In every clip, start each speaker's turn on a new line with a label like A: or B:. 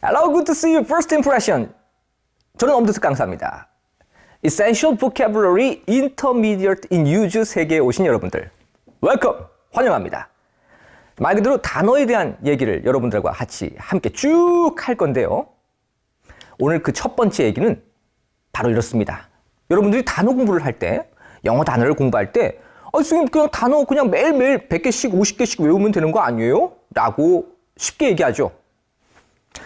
A: Hello, good to see you. First impression. 저는 엄두석 강사입니다. Essential Vocabulary Intermediate in Use 세계에 오신 여러분들, 웰컴! 환영합니다. 말 그대로 단어에 대한 얘기를 여러분들과 같이 함께 쭉 할 건데요. 오늘 그 첫 번째 얘기는 바로 이렇습니다. 여러분들이 단어 공부를 할 때, 영어 단어를 공부할 때, 선생님 그냥 단어 그냥 매일매일 100개씩 50개씩 외우면 되는 거 아니에요? 라고 쉽게 얘기하죠.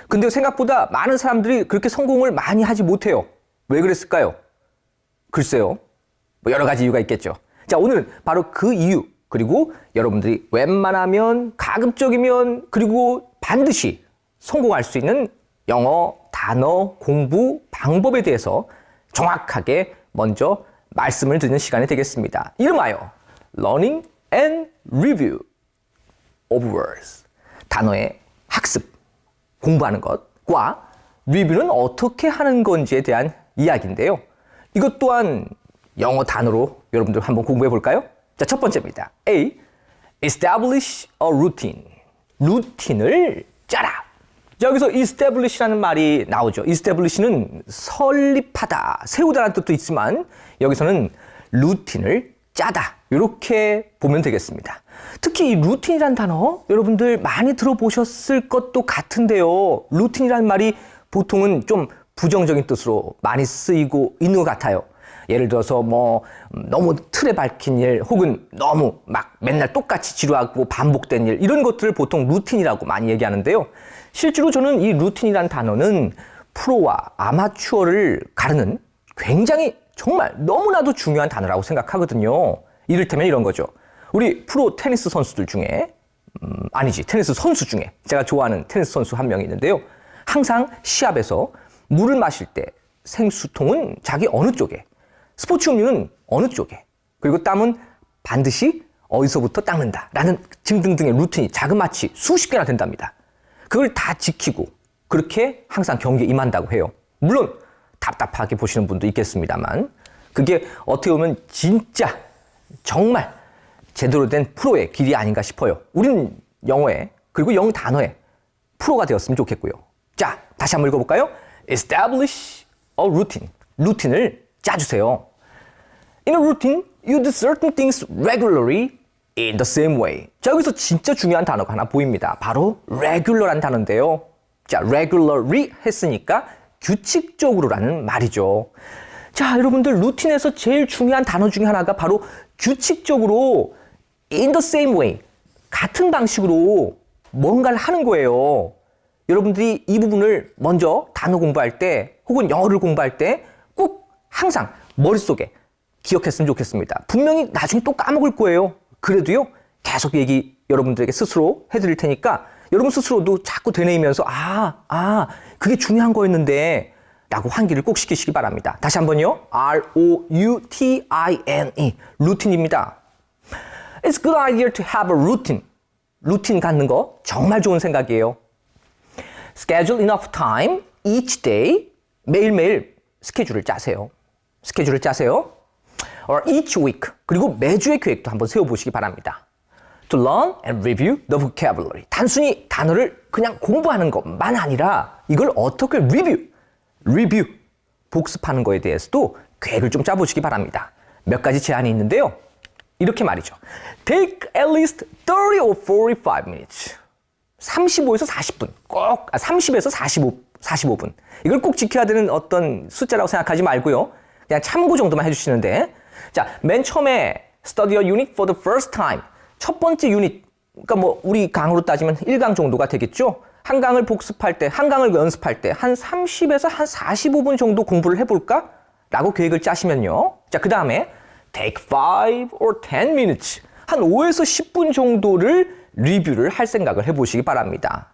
A: 근데 생각보다 많은 사람들이 그렇게 성공을 많이 하지 못해요. 왜 그랬을까요? 글쎄요. 뭐 여러 가지 이유가 있겠죠. 자, 오늘은 바로 그 이유, 그리고 여러분들이 웬만하면, 가급적이면, 그리고 반드시 성공할 수 있는 영어 단어 공부 방법에 대해서 정확하게 먼저 말씀을 드리는 시간이 되겠습니다. 이름하여 Learning and Review of Words. 단어의 학습, 공부하는 것과 리뷰는 어떻게 하는 건지에 대한 이야기인데요. 이것 또한 영어 단어로 여러분들 한번 공부해 볼까요? 자, 첫 번째입니다. A. Establish a routine. 루틴을 짜라. 자, 여기서 establish라는 말이 나오죠. establish는 설립하다, 세우다라는 뜻도 있지만 여기서는 루틴을 짜다. 이렇게 보면 되겠습니다. 특히 이 루틴이라는 단어 여러분들 많이 들어보셨을 것도 같은데요. 루틴이라는 말이 보통은 좀 부정적인 뜻으로 많이 쓰이고 있는 것 같아요. 예를 들어서 너무 틀에 박힌 일, 혹은 너무 막 맨날 똑같이 지루하고 반복된 일, 이런 것들을 보통 루틴이라고 많이 얘기하는데요. 실제로 저는 이 루틴이라는 단어는 프로와 아마추어를 가르는 굉장히 정말 너무나도 중요한 단어라고 생각하거든요. 이를테면 이런 거죠. 우리 프로 테니스 선수들 중에 테니스 선수 중에 제가 좋아하는 테니스 선수 한 명이 있는데요. 항상 시합에서 물을 마실 때 생수통은 자기 어느 쪽에, 스포츠 음료는 어느 쪽에, 그리고 땀은 반드시 어디서부터 닦는다라는 등등등의 루틴이 자그마치 수십 개나 된답니다. 그걸 다 지키고 그렇게 항상 경기에 임한다고 해요. 물론 답답하게 보시는 분도 있겠습니다만 그게 어떻게 보면 진짜 정말 제대로 된 프로의 길이 아닌가 싶어요. 우리는 영어에, 그리고 영어 단어에 프로가 되었으면 좋겠고요. 자, 다시 한번 읽어볼까요? Establish a routine. 루틴을 짜주세요. In a routine, you do certain things regularly in the same way. 자, 여기서 진짜 중요한 단어가 하나 보입니다. 바로 regular란 단어인데요. 자, regularly 했으니까 규칙적으로라는 말이죠. 자, 여러분들 루틴에서 제일 중요한 단어 중에 하나가 바로 규칙적으로 in the same way, 같은 방식으로 뭔가를 하는 거예요. 여러분들이 이 부분을 먼저 단어 공부할 때 혹은 영어를 공부할 때 꼭 항상 머릿속에 기억했으면 좋겠습니다. 분명히 나중에 또 까먹을 거예요. 그래도요, 계속 얘기 여러분들에게 스스로 해드릴 테니까 여러분 스스로도 자꾸 되뇌이면서 그게 중요한 거였는데 라고 환기를 꼭 시키시기 바랍니다. 다시 한번요. R-O-U-T-I-N-E. 루틴입니다. It's a good idea to have a routine. 루틴 갖는 거 정말 좋은 생각이에요. Schedule enough time each day. 매일매일 스케줄을 짜세요. Or each week. 그리고 매주의 계획도 한번 세워보시기 바랍니다. To learn and review the vocabulary. 단순히 단어를 그냥 공부하는 것만 아니라 이걸 어떻게 리뷰, 복습하는 거에 대해서도 계획을 좀 짜보시기 바랍니다. 몇 가지 제안이 있는데요. 이렇게 말이죠. Take at least 30 or 45 minutes. 35에서 40분. 30에서 45분. 이걸 꼭 지켜야 되는 어떤 숫자라고 생각하지 말고요. 그냥 참고 정도만 해주시는데. 자, 맨 처음에 study a unit for the first time. 첫 번째 유닛, 그러니까 우리 강으로 따지면 1강 정도가 되겠죠? 한 강을 복습할 때, 한 강을 연습할 때 한 30에서 한 45분 정도 공부를 해볼까? 라고 계획을 짜시면요. 자, 그 다음에 take 5 or 10 minutes. 한 5에서 10분 정도를 리뷰를 할 생각을 해보시기 바랍니다.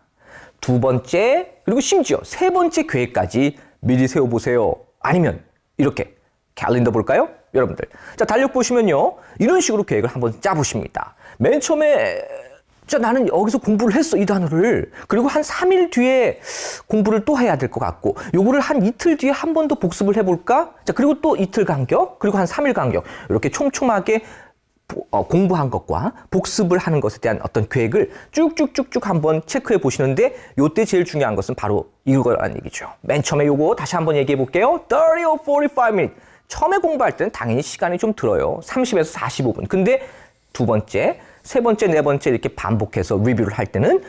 A: 두 번째, 그리고 심지어 세 번째 계획까지 미리 세워보세요. 아니면 이렇게 캘린더 볼까요? 여러분들. 자, 달력 보시면요. 이런 식으로 계획을 한번 짜보십니다. 맨 처음에 나는 여기서 공부를 했어, 이 단어를. 그리고 한 3일 뒤에 공부를 또 해야 될 것 같고, 요거를 한 이틀 뒤에 한 번 더 복습을 해볼까? 자, 그리고 또 이틀 간격, 그리고 한 3일 간격. 이렇게 촘촘하게 공부한 것과 복습을 하는 것에 대한 어떤 계획을 쭉쭉쭉쭉 한번 체크해 보시는데 요때 제일 중요한 것은 바로 이거라는 얘기죠. 맨 처음에 요거 다시 한번 얘기해 볼게요. 30 or 45 minutes. 처음에 공부할 때는 당연히 시간이 좀 들어요. 30에서 45분. 근데 두 번째, 세 번째, 네 번째 이렇게 반복해서 리뷰를 할 때는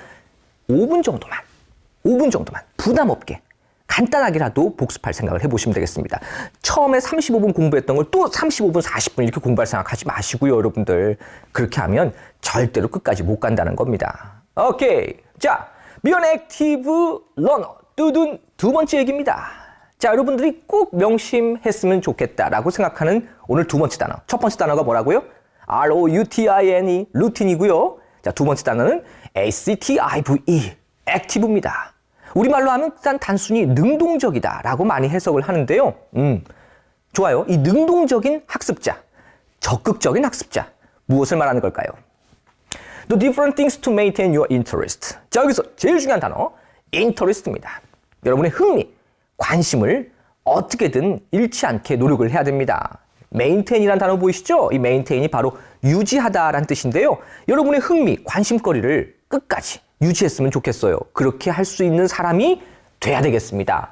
A: 5분 정도만 부담 없게 간단하게라도 복습할 생각을 해보시면 되겠습니다. 처음에 35분 공부했던 걸 또 35분, 40분 이렇게 공부할 생각하지 마시고요, 여러분들. 그렇게 하면 절대로 끝까지 못 간다는 겁니다. 오케이. 자, be an active learner. 뚜둔 두 번째 얘기입니다. 자, 여러분들이 꼭 명심했으면 좋겠다라고 생각하는 오늘 두 번째 단어. 첫 번째 단어가 뭐라고요? ROUTINE, 루틴이고요. 자, 두 번째 단어는 ACTIVE, 액티브입니다. 우리말로 하면 일단 단순히 능동적이다라고 많이 해석을 하는데요. 좋아요. 이 능동적인 학습자, 적극적인 학습자, 무엇을 말하는 걸까요? The different things to maintain your interest. 자, 여기서 제일 중요한 단어, interest입니다. 여러분의 흥미, 관심을 어떻게든 잃지 않게 노력을 해야 됩니다. maintain이라는 단어 보이시죠? 이 maintain이 바로 유지하다라는 뜻인데요. 여러분의 흥미, 관심거리를 끝까지 유지했으면 좋겠어요. 그렇게 할 수 있는 사람이 돼야 되겠습니다.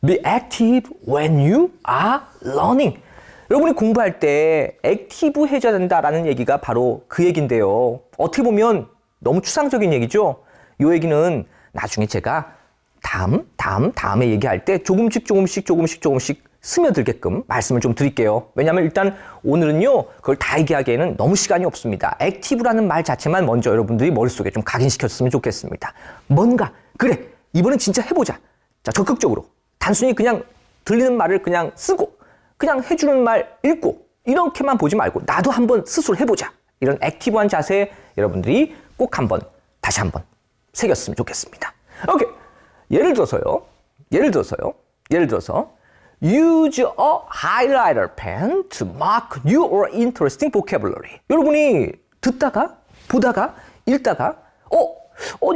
A: Be active when you are learning. 여러분이 공부할 때 액티브 해줘야 된다라는 얘기가 바로 그 얘기인데요. 어떻게 보면 너무 추상적인 얘기죠. 이 얘기는 나중에 제가 다음에 얘기할 때 조금씩 스며들게끔 말씀을 좀 드릴게요. 왜냐하면 일단 오늘은요, 그걸 다 얘기하기에는 너무 시간이 없습니다. 액티브라는 말 자체만 먼저 여러분들이 머릿속에 좀 각인시켰으면 좋겠습니다. 뭔가, 그래, 이번엔 진짜 해보자. 자, 적극적으로. 단순히 그냥 들리는 말을 그냥 쓰고, 그냥 해주는 말 읽고, 이렇게만 보지 말고, 나도 한번 스스로 해보자. 이런 액티브한 자세 여러분들이 꼭 다시 한번 새겼으면 좋겠습니다. 오케이. 예를 들어서 use a highlighter pen to mark new or interesting vocabulary. 여러분이 듣다가, 보다가, 읽다가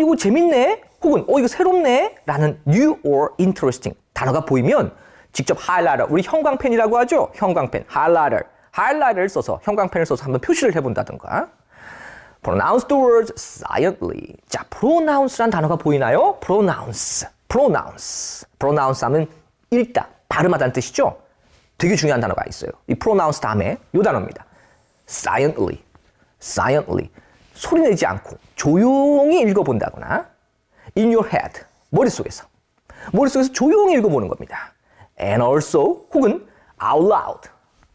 A: 이거 재밌네? 혹은 이거 새롭네? 라는 new or interesting 단어가 보이면 직접 하이라이터, 우리 형광펜이라고 하죠? 형광펜, 하이라이터를 써서, 형광펜을 써서 한번 표시를 해본다든가. Pronounce the words silently. 자, pronounce란 단어가 보이나요? pronounce 하면 읽다, 발음하다는 뜻이죠? 되게 중요한 단어가 있어요. 이 pronounce 다음에 이 단어입니다. silently. 소리 내지 않고 조용히 읽어본다거나 in your head, 머릿속에서 조용히 읽어보는 겁니다. and also, 혹은 out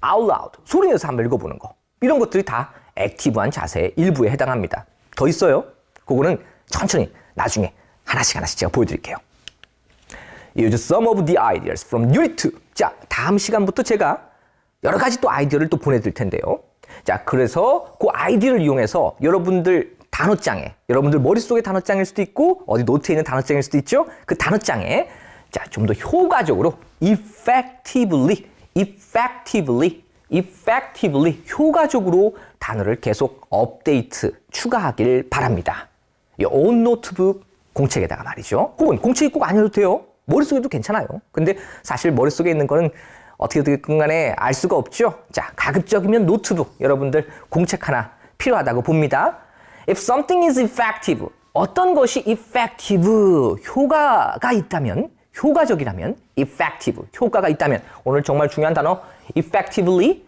A: loud, 소리 내서 한번 읽어보는 거. 이런 것들이 다 액티브한 자세의 일부에 해당합니다. 더 있어요. 그거는 천천히 나중에 하나씩 제가 보여드릴게요. Use some of the ideas from Unit 2. 자, 다음 시간부터 제가 여러 가지 또 아이디어를 또 보내드릴 텐데요. 자, 그래서 그 아이디어를 이용해서 여러분들 단어장에, 여러분들 머릿속에 단어장일 수도 있고 어디 노트에 있는 단어장일 수도 있죠. 그 단어장에 자, 좀 더 효과적으로 effectively 효과적으로 단어를 계속 업데이트, 추가하길 바랍니다. 이 온 노트북 공책에다가 말이죠. 혹은 공책이 꼭 아니어도 돼요. 머릿속에도 괜찮아요. 근데 사실 머릿속에 있는 거는 어떻게든 간에 알 수가 없죠. 자, 가급적이면 노트북, 여러분들 공책 하나 필요하다고 봅니다. If something is effective, 어떤 것이 effective, 효과가 있다면, 효과적이라면, effective, 효과가 있다면, 오늘 정말 중요한 단어, effective,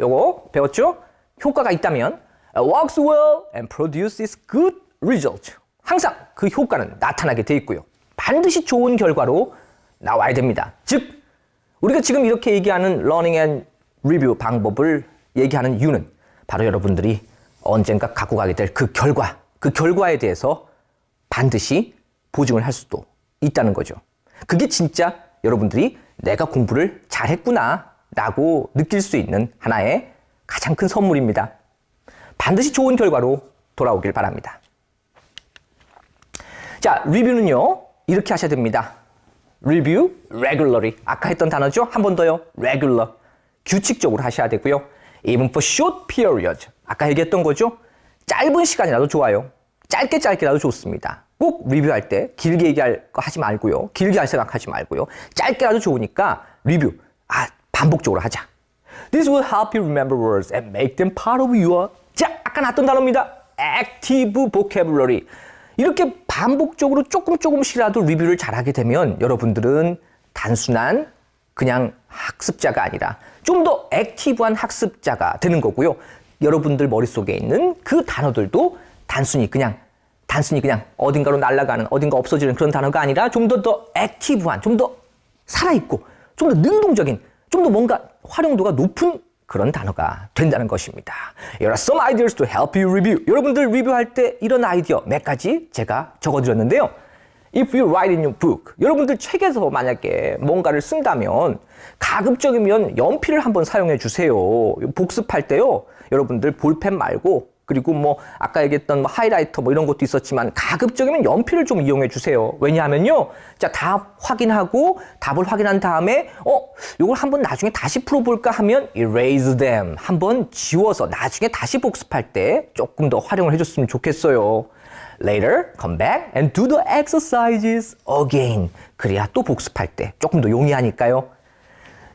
A: 요거 배웠죠? 효과가 있다면, works well and produces good result. 항상 그 효과는 나타나게 돼 있고요. 반드시 좋은 결과로 나와야 됩니다. 즉, 우리가 지금 이렇게 얘기하는 learning and review 방법을 얘기하는 이유는 바로 여러분들이 언젠가 갖고 가게 될 그 결과에 대해서 반드시 보증을 할 수도 있다는 거죠. 그게 진짜 여러분들이 내가 공부를 잘했구나 라고 느낄 수 있는 하나의 가장 큰 선물입니다. 반드시 좋은 결과로 돌아오길 바랍니다. 자, 리뷰는요, 이렇게 하셔야 됩니다. review regularly. 아까 했던 단어죠? 한 번 더요. regular. 규칙적으로 하셔야 되고요. even for short periods. 아까 얘기했던 거죠? 짧은 시간이라도 좋아요. 짧게라도 좋습니다. 꼭 리뷰할 때 길게 얘기할 거 하지 말고요. 길게 할 생각하지 말고요. 짧게라도 좋으니까 리뷰. 반복적으로 하자. This will help you remember words and make them part of your. 자, 아까 나왔던 단어입니다. Active vocabulary. 이렇게 반복적으로 조금씩이라도 리뷰를 잘하게 되면 여러분들은 단순한 그냥 학습자가 아니라 좀 더 액티브한 학습자가 되는 거고요. 여러분들 머릿속에 있는 그 단어들도 단순히 그냥 어딘가로 날아가는, 어딘가 없어지는 그런 단어가 아니라 좀 더 액티브한, 좀 더 살아있고, 좀 더 능동적인, 좀 더 뭔가 활용도가 높은 그런 단어가 된다는 것입니다. Here are some ideas to help you review. 여러분들 리뷰할 때 이런 아이디어 몇 가지 제가 적어드렸는데요. If you write in your book, 여러분들 책에서 만약에 뭔가를 쓴다면 가급적이면 연필을 한번 사용해 주세요. 복습할 때요. 여러분들 볼펜 말고 그리고 뭐 아까 얘기했던 하이라이터 뭐 이런 것도 있었지만 가급적이면 연필을 좀 이용해 주세요. 왜냐하면요. 자, 답 확인하고 답을 확인한 다음에 이걸 한번 나중에 다시 풀어볼까 하면 erase them. 한번 지워서 나중에 다시 복습할 때 조금 더 활용을 해줬으면 좋겠어요. Later, come back and do the exercises again. 그래야 또 복습할 때 조금 더 용이하니까요.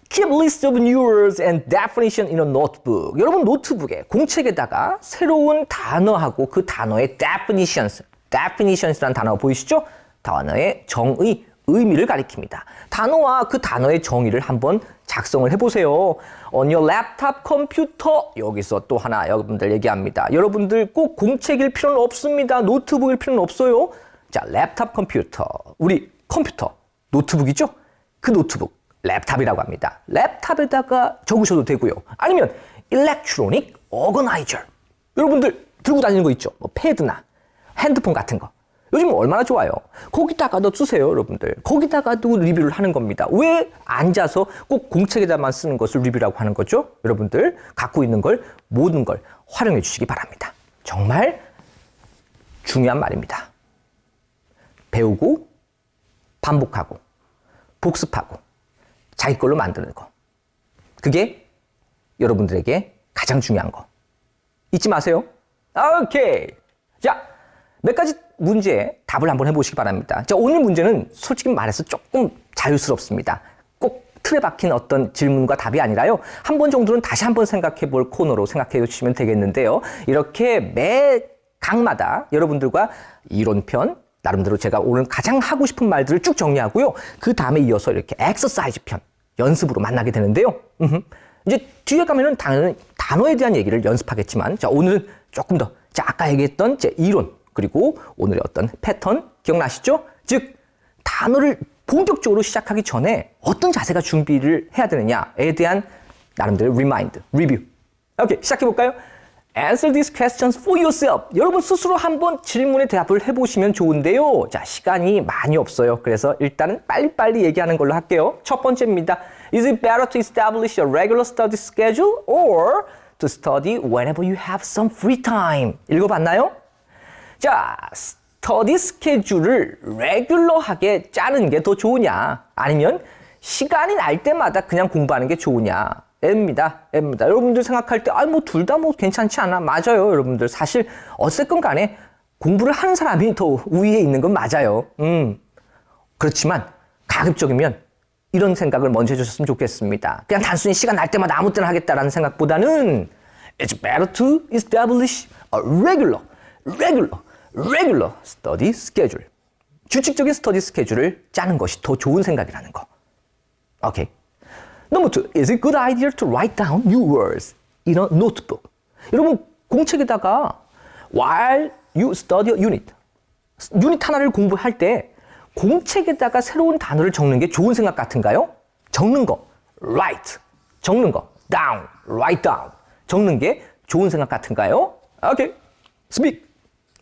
A: Keep a list of new words and definition in a notebook. 여러분 노트북에, 공책에다가 새로운 단어하고 그 단어의 definitions라는 단어 보이시죠? 단어의 정의, 의미를 가리킵니다. 단어와 그 단어의 정의를 한번 작성을 해보세요. On your laptop computer. 여기서 또 하나 여러분들 얘기합니다. 여러분들 꼭 공책일 필요는 없습니다. 노트북일 필요는 없어요. 자, 랩탑 컴퓨터. 우리 컴퓨터, 노트북이죠? 그 노트북, 랩탑이라고 합니다. 랩탑에다가 적으셔도 되고요. 아니면 electronic organizer. 여러분들 들고 다니는 거 있죠? 뭐 패드나 핸드폰 같은 거. 요즘 얼마나 좋아요. 거기다가도 쓰세요, 여러분들. 거기다가도 리뷰를 하는 겁니다. 왜 앉아서 꼭 공책에다만 쓰는 것을 리뷰라고 하는 거죠? 여러분들 갖고 있는 걸, 모든 걸 활용해 주시기 바랍니다. 정말 중요한 말입니다. 배우고 반복하고 복습하고 자기 걸로 만드는 거. 그게 여러분들에게 가장 중요한 거. 잊지 마세요. 오케이. 자, 몇 가지 문제에 답을 한번 해보시기 바랍니다. 자, 오늘 문제는 솔직히 말해서 조금 자유스럽습니다. 꼭 틀에 박힌 어떤 질문과 답이 아니라요. 한 번 정도는 다시 한번 생각해 볼 코너로 생각해 주시면 되겠는데요. 이렇게 매 강마다 여러분들과 이론편, 나름대로 제가 오늘 가장 하고 싶은 말들을 쭉 정리하고요. 그 다음에 이어서 이렇게 엑서사이즈 편, 연습으로 만나게 되는데요. 이제 뒤에 가면은 당연히 단어에 대한 얘기를 연습하겠지만, 자, 오늘은 조금 더, 자, 아까 얘기했던 제 이론, 그리고 오늘의 어떤 패턴 기억나시죠? 즉, 단어를 본격적으로 시작하기 전에 어떤 자세가 준비를 해야 되느냐에 대한 나름대로 리뷰. 오케이, 시작해볼까요? Answer these questions for yourself. 여러분 스스로 한번 질문에 대답을 해보시면 좋은데요. 자, 시간이 많이 없어요. 그래서 일단은 빨리빨리 얘기하는 걸로 할게요. 첫 번째입니다. Is it better to establish a regular study schedule or to study whenever you have some free time? 읽어봤나요? 자, 스터디 스케줄을 레귤러하게 짜는 게 더 좋으냐? 아니면 시간이 날 때마다 그냥 공부하는 게 좋으냐? 입니다. 여러분들 생각할 때, 뭐 둘 다 뭐 괜찮지 않아? 맞아요, 여러분들. 사실 어쨌건 간에 공부를 하는 사람이 더 우위에 있는 건 맞아요. 그렇지만 가급적이면 이런 생각을 먼저 해주셨으면 좋겠습니다. 그냥 단순히 시간 날 때마다 아무 때나 하겠다라는 생각보다는 It's better to establish a regular study schedule. 규칙적인 스터디 스케줄을 짜는 것이 더 좋은 생각이라는 거. 오케이. Number 2, is it good idea to write down new words in a notebook? 여러분, 공책에다가 while you study a unit 하나를 공부할 때 공책에다가 새로운 단어를 적는 게 좋은 생각 같은가요? 적는 거, write. 적는 거, down, write down. 적는 게 좋은 생각 같은가요? Okay, speak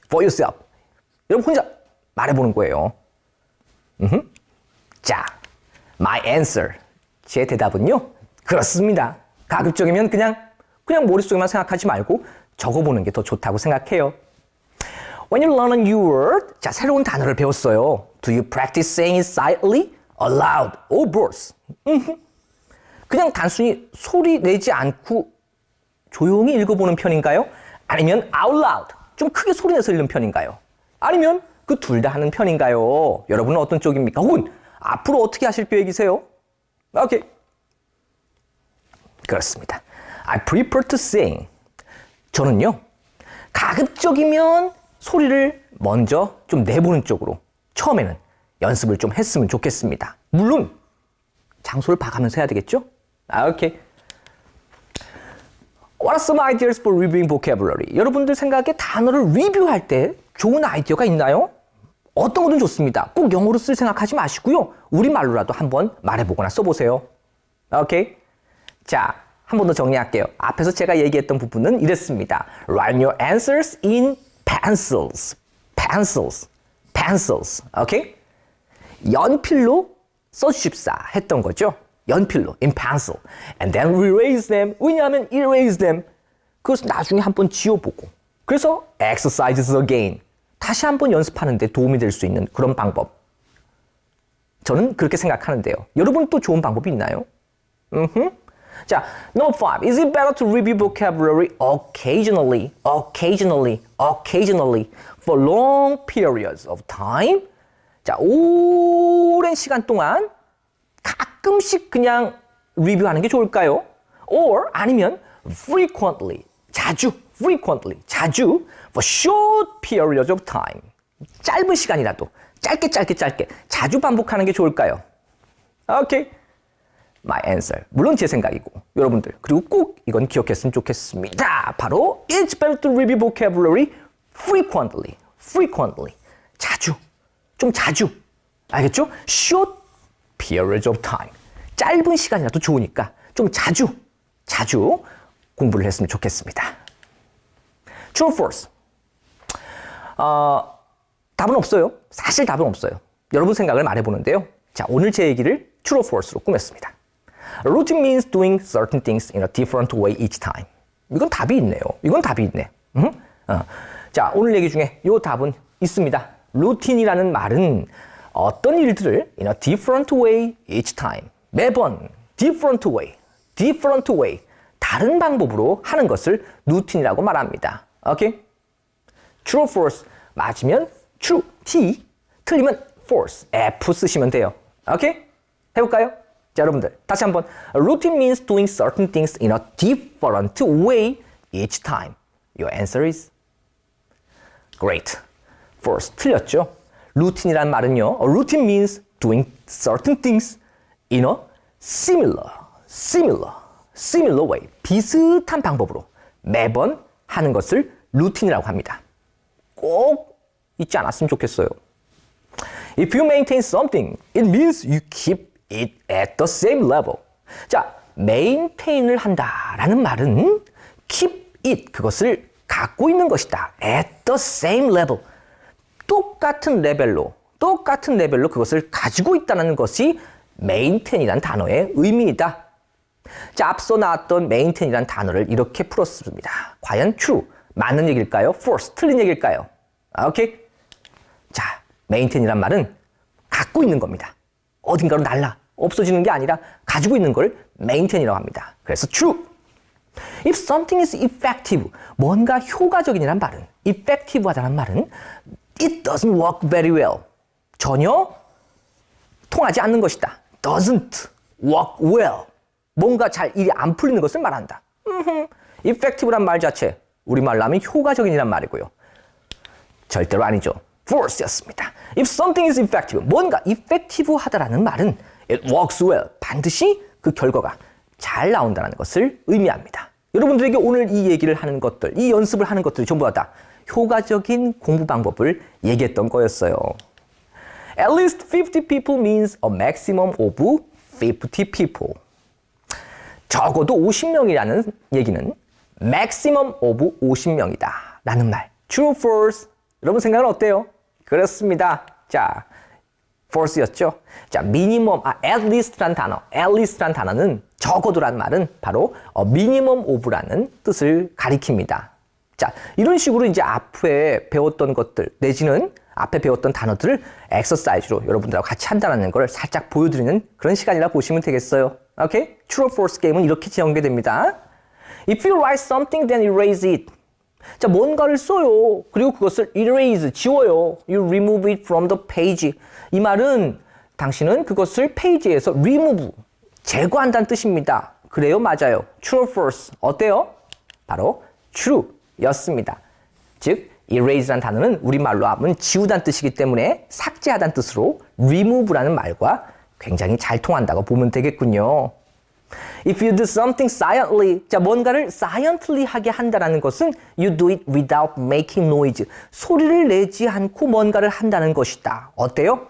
A: for yourself. 여러분 혼자 말해보는 거예요. 자, my answer. 제 대답은요, 그렇습니다. 가급적이면 그냥 머릿속에만 생각하지 말고 적어보는 게 더 좋다고 생각해요. When you learn a new word, 자, 새로운 단어를 배웠어요. Do you practice saying it silently, aloud, or both? 그냥 단순히 소리 내지 않고 조용히 읽어보는 편인가요? 아니면 out loud, 좀 크게 소리 내서 읽는 편인가요? 아니면 그 둘 다 하는 편인가요? 여러분은 어떤 쪽입니까? 혹은 앞으로 어떻게 하실 계획이세요? 오케이. 그렇습니다. I prefer to sing. 저는요, 가급적이면 소리를 먼저 좀 내보는 쪽으로 처음에는 연습을 좀 했으면 좋겠습니다. 물론 장소를 봐가면서 해야 되겠죠? 오케이. What are some ideas for reviewing vocabulary? 여러분들 생각에 단어를 리뷰할 때 좋은 아이디어가 있나요? 어떤 거든 좋습니다. 꼭 영어로 쓸 생각하지 마시고요. 우리말로라도 한번 말해보거나 써보세요. 오케이? 자, 한 번 더 정리할게요. 앞에서 제가 얘기했던 부분은 이랬습니다. Write your answers in pencils. pencils. pencils. 오케이? 연필로 써주십사 했던 거죠. 연필로, in pencil. And then erase them. 왜냐하면 erase them. 그것을 나중에 한번 지워보고. 그래서 exercises again. 다시 한번 연습하는 데 도움이 될 수 있는 그런 방법. 저는 그렇게 생각하는데요. 여러분 또 좋은 방법이 있나요? 자, number 5. Is it better to review vocabulary occasionally, occasionally, occasionally for long periods of time? 자, 오랜 시간 동안 가끔씩 그냥 리뷰하는 게 좋을까요? Or 아니면 frequently, 자주, frequently, 자주 for short periods of time. 짧은 시간이라도 짧게 자주 반복하는 게 좋을까요? 오케이. My answer. 물론 제 생각이고 여러분들 그리고 꼭 이건 기억했으면 좋겠습니다. 바로 It's better to review vocabulary frequently. frequently. 자주. 좀 자주. 알겠죠? Short periods of time. 짧은 시간이라도 좋으니까 좀 자주 공부를 했으면 좋겠습니다. True or false? 답은 없어요. 사실 답은 없어요. 여러분 생각을 말해보는데요. 자, 오늘 제 얘기를 True or false로 꾸몄습니다. Routine means doing certain things in a different way each time. 이건 답이 있네요. 이건 답이 있네. 자, 오늘 얘기 중에 이 답은 있습니다. 루틴이라는 말은 어떤 일들을 in a different way each time. 매번 different way. 다른 방법으로 하는 것을 루틴이라고 말합니다. 오케이? True or false. 맞으면 true, T. 틀리면 false, F 쓰시면 돼요. 오케이? 해볼까요? 자, 여러분들 다시 한번. Routine means doing certain things in a different way each time. Your answer is great. False. 틀렸죠? 루틴이란 말은요. Routine means doing certain things in a similar way. 비슷한 방법으로 매번 하는 것을 루틴이라고 합니다. 꼭 잊지 않았으면 좋겠어요. If you maintain something, it means you keep it at the same level. 자, maintain을 한다라는 말은 keep it, 그것을 갖고 있는 것이다. at the same level. 똑같은 레벨로 그것을 가지고 있다는 것이 maintain이란 단어의 의미이다. 자, 앞서 나왔던 maintain이란 단어를 이렇게 풀었습니다. 과연 true, 맞는 얘기일까요? false, 틀린 얘기일까요? 오케이? 자, maintain이란 말은 갖고 있는 겁니다. 어딘가로 날라 없어지는 게 아니라 가지고 있는 걸 maintain이라고 합니다. 그래서 true. If something is effective, 뭔가 효과적이라는 말은, effective하다는 말은 it doesn't work very well. 전혀 통하지 않는 것이다. doesn't work well. 뭔가 잘 일이 안 풀리는 것을 말한다. effective란 말 자체, 우리말로 하면 효과적인이란 말이고요. 절대로 아니죠. false였습니다. If something is effective, 뭔가 effective하다라는 말은 it works well. 반드시 그 결과가 잘 나온다는 것을 의미합니다. 여러분들에게 오늘 이 얘기를 하는 것들, 이 연습을 하는 것들이 전부 다 효과적인 공부 방법을 얘기했던 거였어요. At least 50 people means a maximum of 50 people. 적어도 50명이라는 얘기는 maximum of 50명이다 라는 말. True, false. 여러분 생각은 어때요? 그렇습니다. 자, false였죠. 자, minimum, at least란 단어는 적어도란 말은 바로 minimum of라는 뜻을 가리킵니다. 자, 이런 식으로 이제 앞에 배웠던 것들 내지는 앞에 배웠던 단어들을 엑서사이즈로 여러분들하고 같이 한다는 걸 살짝 보여드리는 그런 시간이라 보시면 되겠어요. 오케이? True or false 게임은 이렇게 전개됩니다. If you write something, then erase it. 자, 뭔가를 써요. 그리고 그것을 erase, 지워요. You remove it from the page. 이 말은 당신은 그것을 페이지에서 remove, 제거한다는 뜻입니다. 그래요, 맞아요. True or false. 어때요? 바로 true 였습니다. 즉, erase라는 단어는 우리말로 하면 지우다는 뜻이기 때문에 삭제하다는 뜻으로 remove라는 말과 굉장히 잘 통한다고 보면 되겠군요. If you do something silently, 자, 뭔가를 silently 하게 한다는 것은 you do it without making noise. 소리를 내지 않고 뭔가를 한다는 것이다. 어때요?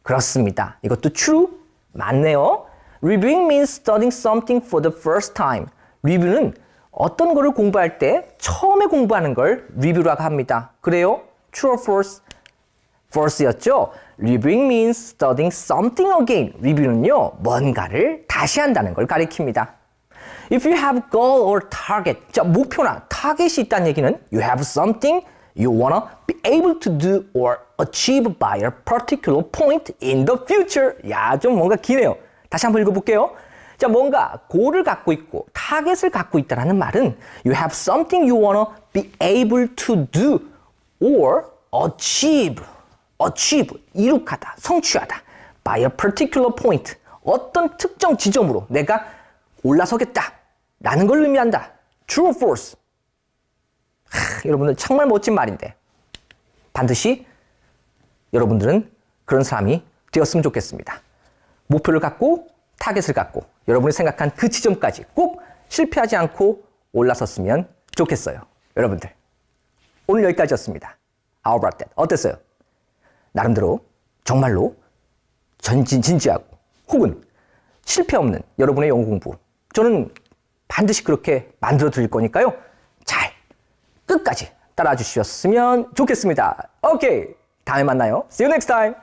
A: 그렇습니다. 이것도 true? 맞네요. Reviewing means studying something for the first time. 리뷰는 어떤 거를 공부할 때 처음에 공부하는 걸 리뷰라고 합니다. 그래요? True or false? false였죠? Reviewing means studying something again. 리뷰는요, 뭔가를 다시 한다는 걸 가리킵니다. If you have goal or target, 자, 목표나 타겟이 있다는 얘기는 you have something you wanna be able to do or achieve by a particular point in the future. 야, 좀 뭔가 기네요. 다시 한번 읽어볼게요. 자, 뭔가 goal을 갖고 있고 타겟을 갖고 있다는 말은 you have something you wanna be able to do or achieve, 이룩하다, 성취하다. by a particular point, 어떤 특정 지점으로 내가 올라서겠다 라는 걸 의미한다. True or false? 여러분들 정말 멋진 말인데 반드시 여러분들은 그런 사람이 되었으면 좋겠습니다. 목표를 갖고 타겟을 갖고 여러분이 생각한 그 지점까지 꼭 실패하지 않고 올라섰으면 좋겠어요. 여러분들, 오늘 여기까지였습니다. How about that? 어땠어요? 나름대로 정말로 진지하고 혹은 실패 없는 여러분의 영어 공부, 저는 반드시 그렇게 만들어 드릴 거니까요. 잘 끝까지 따라와 주셨으면 좋겠습니다. 오케이, 다음에 만나요. See you next time.